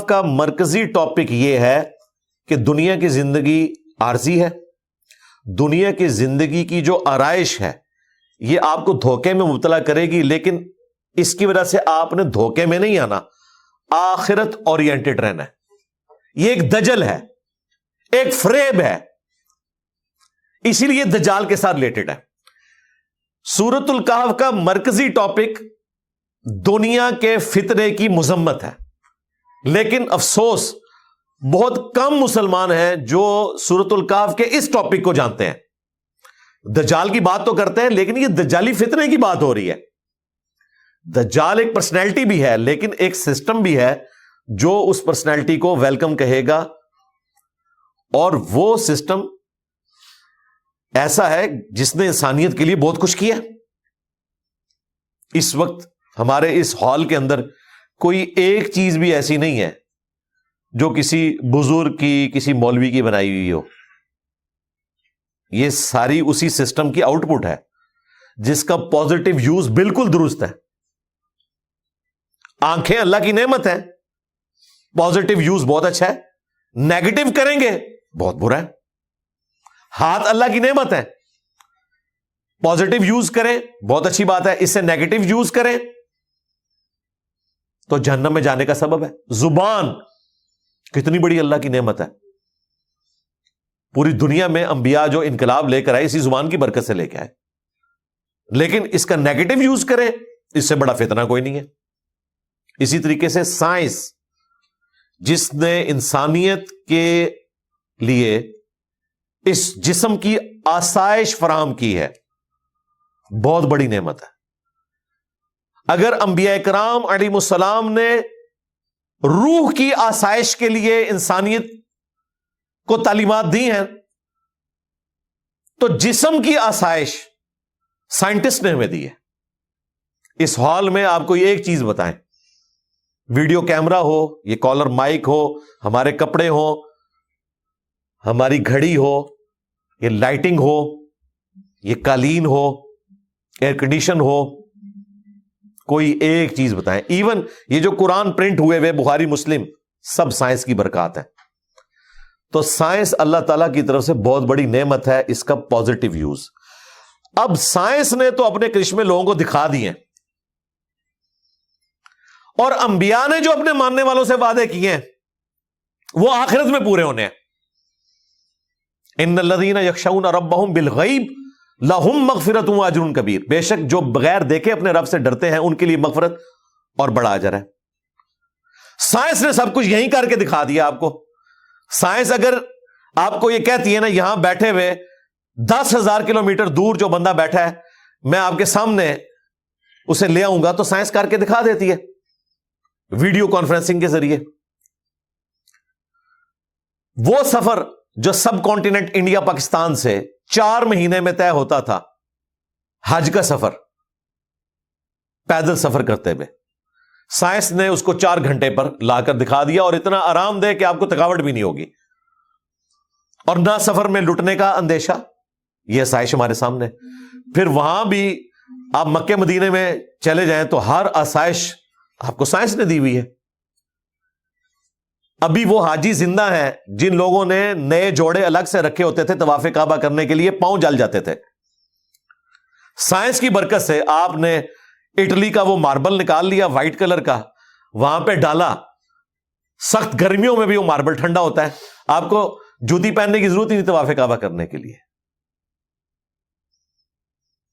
الکہف کا مرکزی ٹاپک یہ ہے کہ دنیا کی زندگی عارضی ہے. دنیا کی زندگی کی جو آرائش ہے یہ آپ کو دھوکے میں مبتلا کرے گی، لیکن اس کی وجہ سے آپ نے دھوکے میں نہیں آنا، آخرت اورینٹڈ رہنا ہے. یہ ایک دجل ہے، ایک فریب ہے، اسی لیے دجال کے ساتھ ریلیٹڈ ہے. سورۃ الکہف کا مرکزی ٹاپک دنیا کے فتنے کی مذمت ہے، لیکن افسوس بہت کم مسلمان ہیں جو سورۃ الکہف کے اس ٹاپک کو جانتے ہیں. دجال کی بات تو کرتے ہیں لیکن یہ دجالی فتنے کی بات ہو رہی ہے. دجال ایک پرسنالٹی بھی ہے لیکن ایک سسٹم بھی ہے جو اس پرسنالٹی کو ویلکم کہے گا، اور وہ سسٹم ایسا ہے جس نے انسانیت کے لیے بہت کچھ کیا. اس وقت ہمارے اس ہال کے اندر کوئی ایک چیز بھی ایسی نہیں ہے جو کسی بزرگ کی، کسی مولوی کی بنائی ہوئی ہو. یہ ساری اسی سسٹم کی آؤٹ پٹ ہے جس کا پازیٹو یوز بالکل درست ہے. آنکھیں اللہ کی نعمت ہے، پازیٹو یوز بہت اچھا ہے. نیگیٹو کریں گے بہت برا ہے. ہاتھ اللہ کی نعمت ہے، پازیٹو یوز کریں بہت اچھی بات ہے، اس سے نیگیٹو یوز کریں تو جہنم میں جانے کا سبب ہے. زبان کتنی بڑی اللہ کی نعمت ہے. پوری دنیا میں انبیاء جو انقلاب لے کر آئے اسی زبان کی برکت سے لے کے آئے، لیکن اس کا نیگیٹو یوز کریں اس سے بڑا فتنہ کوئی نہیں ہے. اسی طریقے سے سائنس جس نے انسانیت کے لیے اس جسم کی آسائش فراہم کی ہے بہت بڑی نعمت ہے. اگر انبیاء کرام علیہ السلام نے روح کی آسائش کے لیے انسانیت کو تعلیمات دی ہیں تو جسم کی آسائش سائنٹسٹ نے ہمیں دی ہے. اس ہال میں آپ کو یہ ایک چیز بتائیں، ویڈیو کیمرہ ہو، یہ کالر مائک ہو، ہمارے کپڑے ہو، ہماری گھڑی ہو، یہ لائٹنگ ہو، یہ قالین ہو، ایئر کنڈیشن ہو، کوئی ایک چیز بتائیں. ایون یہ جو قرآن پرنٹ ہوئے بخاری مسلم سب سائنس کی برکات ہے. تو سائنس اللہ تعالیٰ کی طرف سے بہت بڑی نعمت ہے، اس کا پازیٹو یوز. اب سائنس نے تو اپنے کرشمے لوگوں کو دکھا دیے ہیں، اور انبیاء نے جو اپنے ماننے والوں سے وعدے کیے ہیں وہ آخرت میں پورے ہونے ہیں. ان الذین یخشون ربہم بالغیب لہم مغفرۃ واجر کبیر. بے شک جو بغیر دیکھے اپنے رب سے ڈرتے ہیں ان کے لیے مغفرت اور بڑا اجر ہے. سائنس نے سب کچھ یہیں کر کے دکھا دیا آپ کو. سائنس اگر آپ کو یہ کہتی ہے نا یہاں بیٹھے ہوئے 10,000 کلومیٹر دور جو بندہ بیٹھا ہے میں آپ کے سامنے اسے لے آؤں گا تو سائنس کر کے دکھا دیتی ہے ویڈیو کانفرنسنگ کے ذریعے. وہ سفر جو سب کانٹیننٹ انڈیا پاکستان سے 4 مہینے میں طے ہوتا تھا، حج کا سفر پیدل سفر کرتے ہوئے، سائنس نے اس کو 4 گھنٹے پر لا کر دکھا دیا، اور اتنا آرام دہ کہ آپ کو تھکاوٹ بھی نہیں ہوگی اور نہ سفر میں لٹنے کا اندیشہ. یہ آسائش ہمارے سامنے. پھر وہاں بھی آپ مکے مدینے میں چلے جائیں تو ہر آسائش آپ کو سائنس نے دی ہوئی ہے. ابھی وہ حاجی زندہ ہیں جن لوگوں نے نئے جوڑے الگ سے رکھے ہوتے تھے طواف کعبہ کرنے کے لیے، پاؤں جل جاتے تھے. سائنس کی برکت سے آپ نے اٹلی کا وہ ماربل نکال لیا وائٹ کلر کا، وہاں پہ ڈالا. سخت گرمیوں میں بھی وہ ماربل ٹھنڈا ہوتا ہے، آپ کو جوتی پہننے کی ضرورت ہی نہیں طواف کعبہ کرنے کے لیے.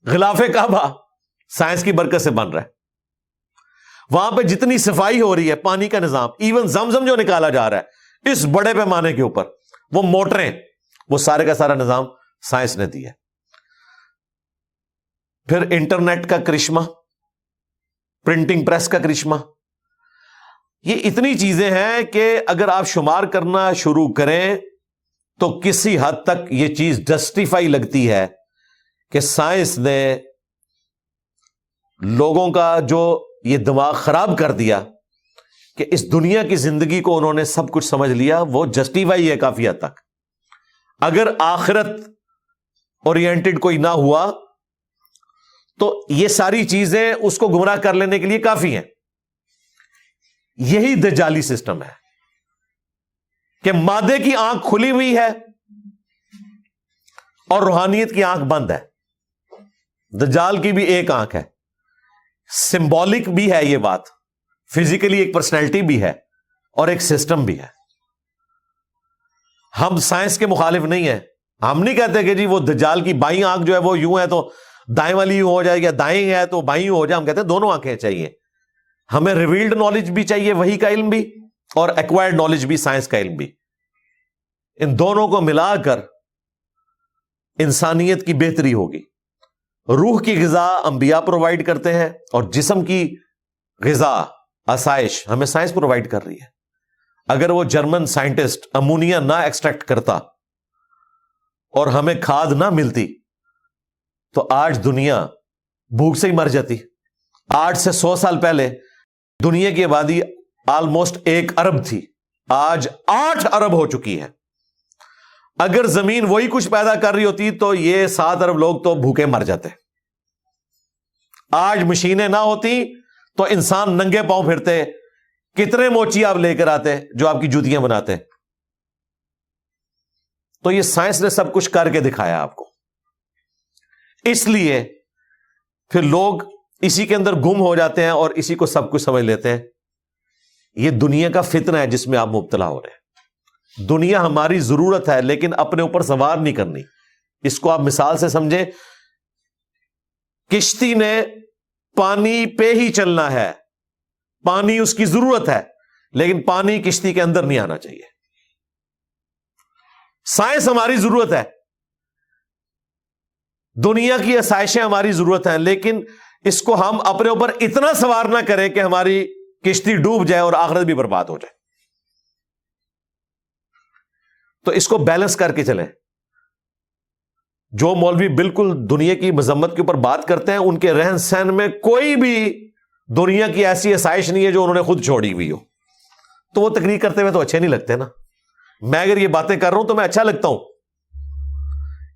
غلاف کعبہ سائنس کی برکت سے بن رہا ہے. وہاں پہ جتنی صفائی ہو رہی ہے، پانی کا نظام، ایون زمزم جو نکالا جا رہا ہے اس بڑے پیمانے کے اوپر، وہ موٹریں، وہ سارے کا سارا نظام سائنس نے دیا. پھر انٹرنیٹ کا کرشمہ، پرنٹنگ پریس کا کرشمہ، یہ اتنی چیزیں ہیں کہ اگر آپ شمار کرنا شروع کریں تو کسی حد تک یہ چیز جسٹیفائی لگتی ہے کہ سائنس نے لوگوں کا جو یہ دماغ خراب کر دیا کہ اس دنیا کی زندگی کو انہوں نے سب کچھ سمجھ لیا، وہ جسٹیفائی ہے کافی حد تک. اگر آخرت اورینٹڈ کوئی نہ ہوا تو یہ ساری چیزیں اس کو گمراہ کر لینے کے لیے کافی ہیں. یہی دجالی سسٹم ہے. کہ مادے کی آنکھ کھلی ہوئی ہے اور روحانیت کی آنکھ بند ہے. دجال کی بھی ایک آنکھ ہے. سمبولک بھی ہے یہ بات, فزیکلی ایک پرسنالٹی بھی ہے اور ایک سسٹم بھی ہے. ہم سائنس کے مخالف نہیں ہیں. ہم نہیں کہتے کہ جی وہ دجال کی بائیں آنکھ جو ہے وہ یوں ہے تو دائیں والی یوں ہو جائے گی, دائیں ہے تو بائیں ہو جائے. ہم کہتے ہیں دونوں آنکھیں چاہیے. ہمیں ریویلڈ نالج بھی چاہیے, وحی کا علم بھی, اور ایکوائرڈ نالج بھی, سائنس کا علم بھی. ان دونوں کو ملا کر انسانیت کی بہتری ہوگی. روح کی غذا انبیاء پرووائڈ کرتے ہیں, اور جسم کی غذا, آسائش ہمیں سائنس پرووائڈ کر رہی ہے. اگر وہ جرمن سائنٹسٹ امونیا نہ ایکسٹریکٹ کرتا اور ہمیں کھاد نہ ملتی تو آج دنیا بھوک سے ہی مر جاتی. 8 سے 100 سال پہلے دنیا کی آبادی آلموسٹ 1 ارب تھی, آج 8 ارب ہو چکی ہے. اگر زمین وہی کچھ پیدا کر رہی ہوتی تو یہ 7 ارب لوگ تو بھوکے مر جاتے. آج مشینیں نہ ہوتی تو انسان ننگے پاؤں پھرتے. کتنے موچی آپ لے کر آتے جو آپ کی جوتیاں بناتے. تو یہ سائنس نے سب کچھ کر کے دکھایا آپ کو. اس لیے پھر لوگ اسی کے اندر گم ہو جاتے ہیں اور اسی کو سب کچھ سمجھ لیتے ہیں. یہ دنیا کا فتنہ ہے جس میں آپ مبتلا ہو رہے ہیں. دنیا ہماری ضرورت ہے لیکن اپنے اوپر سوار نہیں کرنی. اس کو آپ مثال سے سمجھیں, کشتی نے پانی پہ ہی چلنا ہے. پانی اس کی ضرورت ہے لیکن پانی کشتی کے اندر نہیں آنا چاہیے. سائنس ہماری ضرورت ہے, دنیا کی آسائشیں ہماری ضرورت ہیں, لیکن اس کو ہم اپنے اوپر اتنا سوار نہ کریں کہ ہماری کشتی ڈوب جائے اور آخرت بھی برباد ہو جائے. تو اس کو بیلنس کر کے چلیں. جو مولوی بالکل دنیا کی مذمت کے اوپر بات کرتے ہیں ان کے رہن سہن میں کوئی بھی دنیا کی ایسی آسائش نہیں ہے جو انہوں نے خود چھوڑی ہوئی ہو. تو وہ تقریر کرتے ہوئے تو اچھے نہیں لگتے نا. میں اگر یہ باتیں کر رہا ہوں تو میں اچھا لگتا ہوں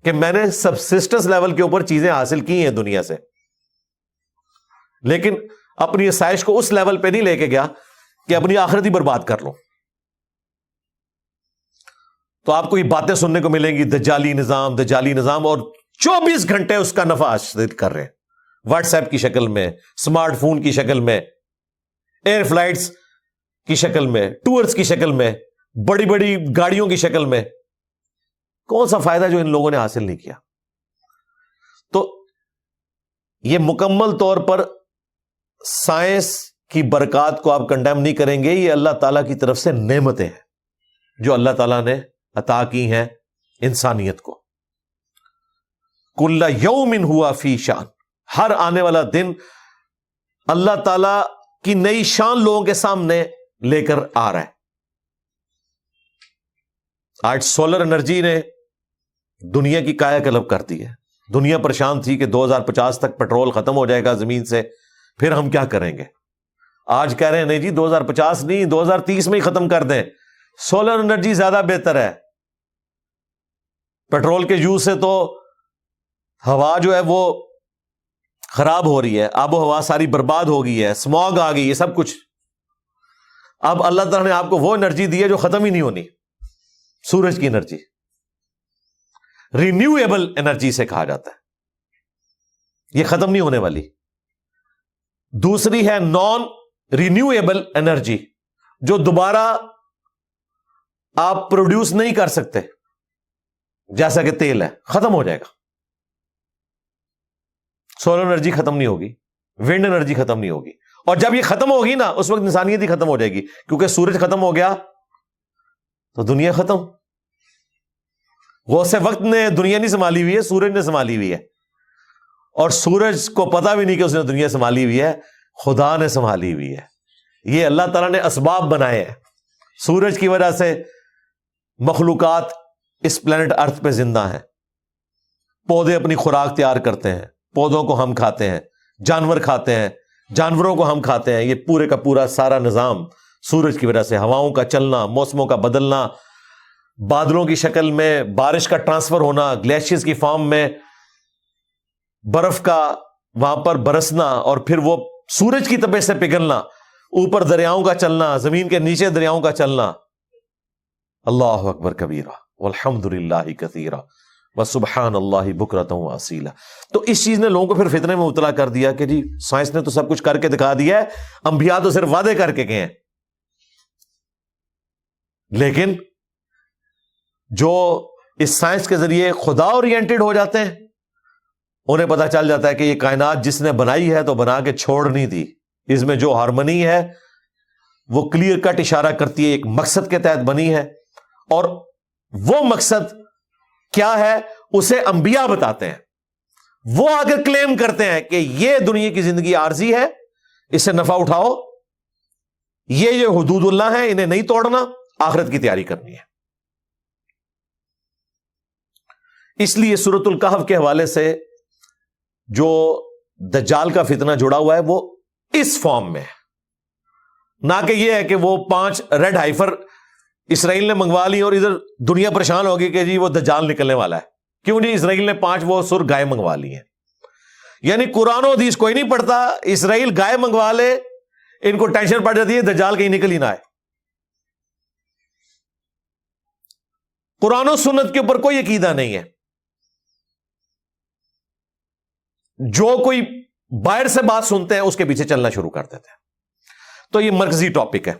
کہ میں نے سبسسٹنس لیول کے اوپر چیزیں حاصل کی ہیں دنیا سے, لیکن اپنی آسائش کو اس لیول پہ نہیں لے کے گیا کہ اپنی آخرت ہی برباد کر لوں. تو آپ کو یہ باتیں سننے کو ملیں گی, دجالی نظام, دجالی نظام, اور 24 گھنٹے اس کا نفع حاصل کر رہے ہیں. واٹس ایپ کی شکل میں, اسمارٹ فون کی شکل میں, ایئر فلائٹس کی شکل میں, ٹورز کی شکل میں, بڑی بڑی گاڑیوں کی شکل میں. کون سا فائدہ جو ان لوگوں نے حاصل نہیں کیا. تو یہ مکمل طور پر سائنس کی برکات کو آپ کنڈیم نہیں کریں گے. یہ اللہ تعالیٰ کی طرف سے نعمتیں ہیں جو اللہ تعالیٰ نے عطا کی ہیں انسانیت کو. کل یوم ہوا فی شان, ہر آنے والا دن اللہ تعالیٰ کی نئی شان لوگوں کے سامنے لے کر آ رہا ہے. آج سولر انرجی نے دنیا کی کایا کلپ کر دی ہے. دنیا پریشان تھی کہ 2050 تک پیٹرول ختم ہو جائے گا زمین سے, پھر ہم کیا کریں گے. آج کہہ رہے ہیں نہیں جی 2050 نہیں 2030 میں ہی ختم کر دیں, سولر انرجی زیادہ بہتر ہے. پیٹرول کے یوز سے تو ہوا جو ہے وہ خراب ہو رہی ہے, آب و ہوا ساری برباد ہو گئی ہے, اسموگ آ گئی, یہ سب کچھ. اب اللہ تعالیٰ نے آپ کو وہ انرجی دی ہے جو ختم ہی نہیں ہونی, سورج کی انرجی. رینیویبل انرجی سے کہا جاتا ہے, یہ ختم نہیں ہونے والی. دوسری ہے نان رینیویبل انرجی, جو دوبارہ آپ پروڈیوس نہیں کر سکتے, جیسا کہ تیل ہے, ختم ہو جائے گا. سولر انرجی ختم نہیں ہوگی, ونڈ انرجی ختم نہیں ہوگی, اور جب یہ ختم ہوگی نا اس وقت انسانیت ہی ختم ہو جائے گی, کیونکہ سورج ختم ہو گیا تو دنیا ختم. غوث وقت نے دنیا نہیں سنبھالی ہوئی ہے, سورج نے سنبھالی ہوئی ہے. اور سورج کو پتا بھی نہیں کہ اس نے دنیا سنبھالی ہوئی ہے, خدا نے سنبھالی ہوئی ہے. یہ اللہ تعالیٰ نے اسباب بنائے ہیں. سورج کی وجہ سے مخلوقات اس پلانٹ ارتھ پہ زندہ ہیں. پودے اپنی خوراک تیار کرتے ہیں, پودوں کو ہم کھاتے ہیں, جانور کھاتے ہیں, جانوروں کو ہم کھاتے ہیں. یہ پورے کا پورا سارا نظام سورج کی وجہ سے. ہواؤں کا چلنا, موسموں کا بدلنا, بادلوں کی شکل میں بارش کا ٹرانسفر ہونا, گلیشیئرز کی فارم میں برف کا وہاں پر برسنا, اور پھر وہ سورج کی تپش سے پگھلنا, اوپر دریاؤں کا چلنا, زمین کے نیچے دریاؤں کا چلنا. اللہ اکبر کبیرہ والحمد للہ کثیرہ وسبحان اللہ بکرۃ واصیلا۔ تو اس چیز نے لوگوں کو پھر فتنے میں مبتلا کر دیا کہ جی سائنس نے تو سب کچھ کر کے دکھا دیا ہے، انبیاء تو صرف وعدے کر کے گئے ہیں۔ لیکن جو اس سائنس کے ذریعے خدا اورینٹڈ ہو جاتے ہیں، انہیں پتا چل جاتا ہے کہ یہ کائنات جس نے بنائی ہے تو بنا کے چھوڑ نہیں دی، اس میں جو ہارمنی ہے وہ کلیئر کٹ اشارہ کرتی ہے ایک مقصد کے تحت بنی ہے، اور وہ مقصد کیا ہے اسے انبیاء بتاتے ہیں۔ وہ آگر کلیم کرتے ہیں کہ یہ دنیا کی زندگی عارضی ہے، اس سے نفع اٹھاؤ، یہ حدود اللہ ہیں، انہیں نہیں توڑنا، آخرت کی تیاری کرنی ہے۔ اس لیے سورۃ الکہف کے حوالے سے جو دجال کا فتنہ جڑا ہوا ہے وہ اس فارم میں ہے، نہ کہ یہ ہے کہ وہ 5 ریڈ ہائفر اسرائیل نے منگوا لی اور ادھر دنیا پریشان ہوگی کہ جی وہ دجال نکلنے والا ہے، کیوں جی اسرائیل نے 5 وہ سر گائے منگوا لی ہیں۔ یعنی قرآن و حدیث کوئی نہیں پڑھتا، اسرائیل گائے منگوا لے، ان کو ٹینشن پڑ جاتی ہے دجال کہیں نکل ہی نہ آئے۔ قرآن و سنت کے اوپر کوئی عقیدہ نہیں ہے، جو کوئی باہر سے بات سنتے ہیں اس کے پیچھے چلنا شروع کر دیتے ہیں۔ تو یہ مرکزی ٹاپک ہے۔